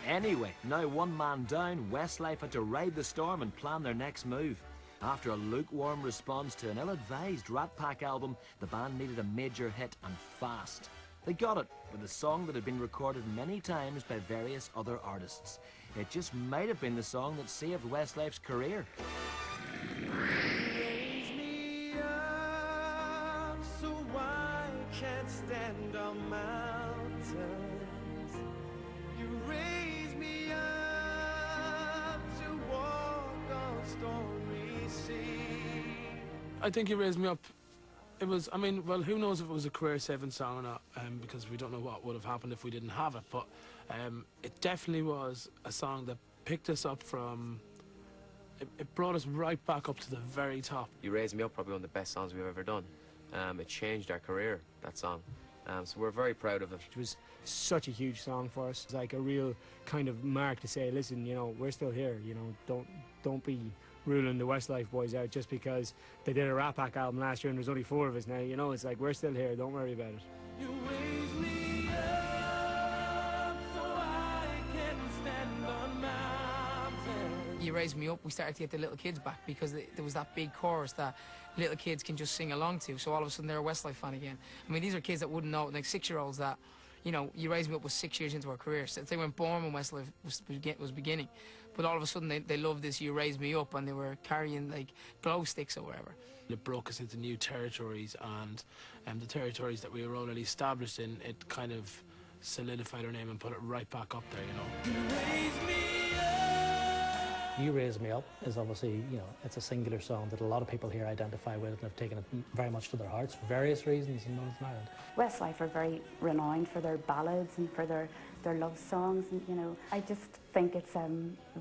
Anyway, now one man down, Westlife had to ride the storm and plan their next move. After a lukewarm response to an ill-advised Rat Pack album, the band needed a major hit and fast. They got it with a song that had been recorded many times by various other artists. It just might have been the song that saved Westlife's career. Raise me up so I can't stand on mountains. You raise me up to walk on stormy seas. I think You Raised Me Up. It was, I mean, well, who knows if it was a career-saving song or not, because we don't know what would have happened if we didn't have it, but it definitely was a song that picked us up from, it brought us right back up to the very top. You Raised Me Up, probably one of the best songs we've ever done. It changed our career, that song. So we're very proud of it. It was such a huge song for us. It's like a real kind of mark to say, listen, you know, we're still here, you know, don't be ruling the Westlife boys out just because they did a Rat Pack album last year and there's only 4 of us now. You know, it's like, we're still here, don't worry about it. You raise me up so I can stand on mountains. You Raised Me Up, we started to get the little kids back because there was that big chorus that little kids can just sing along to, so all of a sudden they're a Westlife fan again. I mean, these are kids that wouldn't know, like 6-year-olds that, you know, You Raised Me Up was 6 years into our career. So they weren't born when Westlife was beginning. But all of a sudden they loved this You Raised Me Up, and they were carrying like glow sticks or whatever. It broke us into new territories, and the territories that we were already established in, it kind of solidified our name and put it right back up there, you know. You raise me up. You Raise Me Up is obviously, you know, it's a singular song that a lot of people here identify with and have taken it very much to their hearts for various reasons in Northern Ireland. Westlife are very renowned for their ballads and for their love songs, and, you know, I just think it's a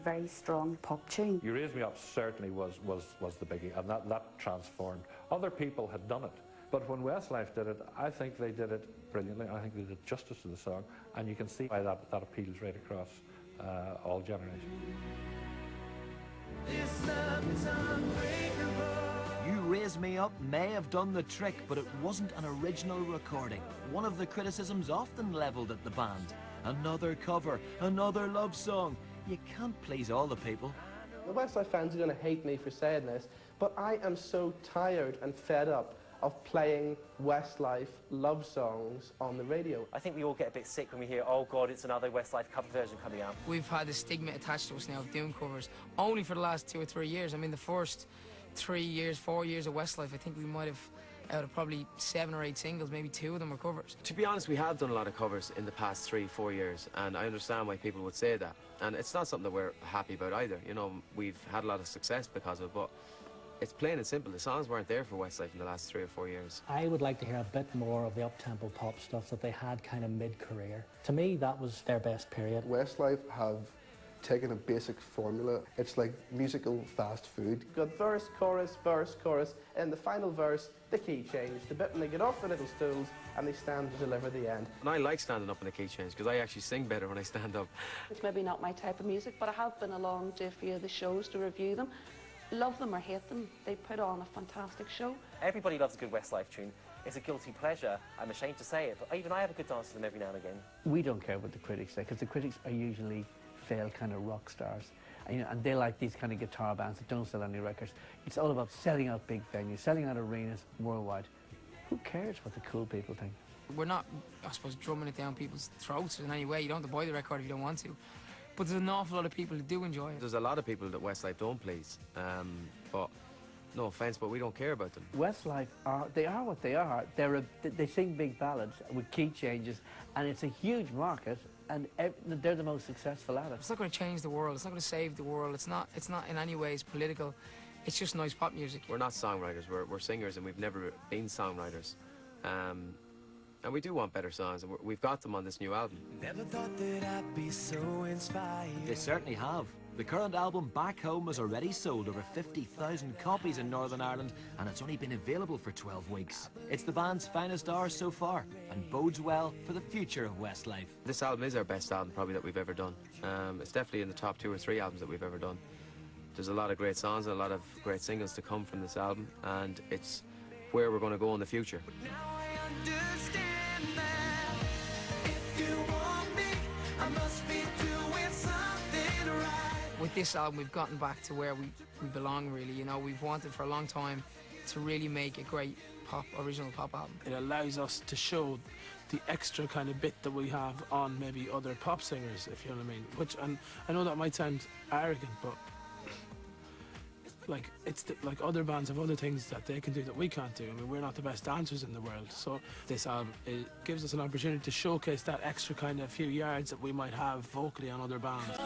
very strong pop tune. You Raised Me Up certainly was the biggie, and that transformed. Other people had done it, but when Westlife did it, I think they did it brilliantly. I think they did justice to the song, and you can see why that appeals right across all generations. This love is unbreakable. You Raise Me Up may have done the trick, but it wasn't an original recording. One of the criticisms often levelled at the band. Another cover, another love song. You can't please all the people. The Westlife fans are going to hate me for saying this, but I am so tired and fed up of playing Westlife love songs on the radio. I think we all get a bit sick when we hear, oh God, it's another Westlife cover version coming out. We've had a stigma attached to us now of doing covers only for the last 2 or 3 years. I mean, the first 3 years, 4 years of Westlife, I think we might have, out of probably 7 or 8 singles, maybe 2 of them were covers. To be honest, we have done a lot of covers in the past 3-4 years, and I understand why people would say that. And it's not something that we're happy about either. You know, we've had a lot of success because of it, but it's plain and simple. The songs weren't there for Westlife in the last 3 or 4 years. I would like to hear a bit more of the up-tempo pop stuff that they had kind of mid-career. To me, that was their best period. Westlife have taken a basic formula. It's like musical fast food. You've got verse, chorus, and the final verse, the key change. The bit when they get off the little stools and they stand to deliver the end. And I like standing up in the key change because I actually sing better when I stand up. It's maybe not my type of music, but I have been along to a few of the shows to review them. Love them or hate them, they put on a fantastic show. Everybody loves a good Westlife tune. It's a guilty pleasure. I'm ashamed to say it, but even I have a good dance to them every now and again. We don't care what the critics say, because the critics are usually failed kind of rock stars. And, you know, and they like these kind of guitar bands that don't sell any records. It's all about selling out big venues, selling out arenas worldwide. Who cares what the cool people think? We're not, I suppose, drumming it down people's throats in any way. You don't have to buy the record if you don't want to. But there's an awful lot of people who do enjoy it. There's a lot of people that Westlife don't please, but no offence, but we don't care about them. Westlife they are what they are. They sing big ballads with key changes, and it's a huge market, and they're the most successful at it. It's not going to change the world. It's not going to save the world. It's not in any ways political. It's just nice pop music. We're not songwriters. We're singers, and we've never been songwriters. And we do want better songs, and we've got them on this new album. Never thought that I'd be so inspired. They certainly have. The current album, Back Home, has already sold over 50,000 copies in Northern Ireland, and it's only been available for 12 weeks. It's the band's finest hour so far, and bodes well for the future of Westlife. This album is our best album, probably, that we've ever done. It's definitely in the top 2 or 3 albums that we've ever done. There's a lot of great songs and a lot of great singles to come from this album, and it's where we're going to go in the future. But now I understand that if you want me, I must be doing something. this album, we've gotten back to where we belong, really. You know, we've wanted for a long time to really make a great original pop album. It allows us to show the extra kind of bit that we have on maybe other pop singers, if you know what I mean. Which, and I know that might sound arrogant, but like like other bands have other things that they can do that we can't do. I mean, we're not the best dancers in the world, so this album, it gives us an opportunity to showcase that extra kind of few yards that we might have vocally on other bands.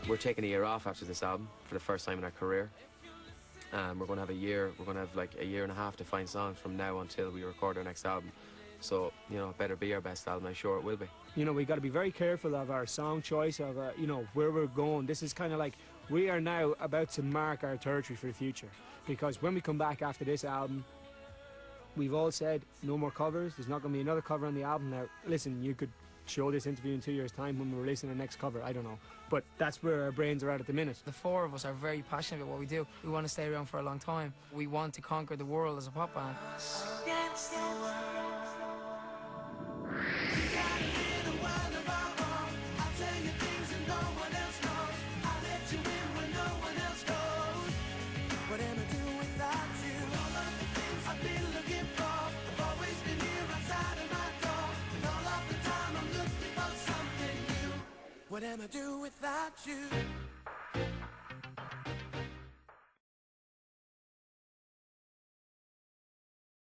We're taking a year off after this album for the first time in our career. We're going to have a year. We're going to have like a year and a half to find songs from now until we record our next album. So, you know, it better be our best album. I'm sure it will be. You know, we got to be very careful of our song choice, of you know, where we're going. This is kind of like, we are now about to mark our territory for the future, because when we come back after this album, we've all said no more covers. There's not going to be another cover on the album. Now, listen, you could show this interview in 2 years' time when we're releasing the next cover. I don't know, but that's where our brains are at the minute. The four of us are very passionate about what we do. We want to stay around for a long time. We want to conquer the world as a pop band. What am I do without you?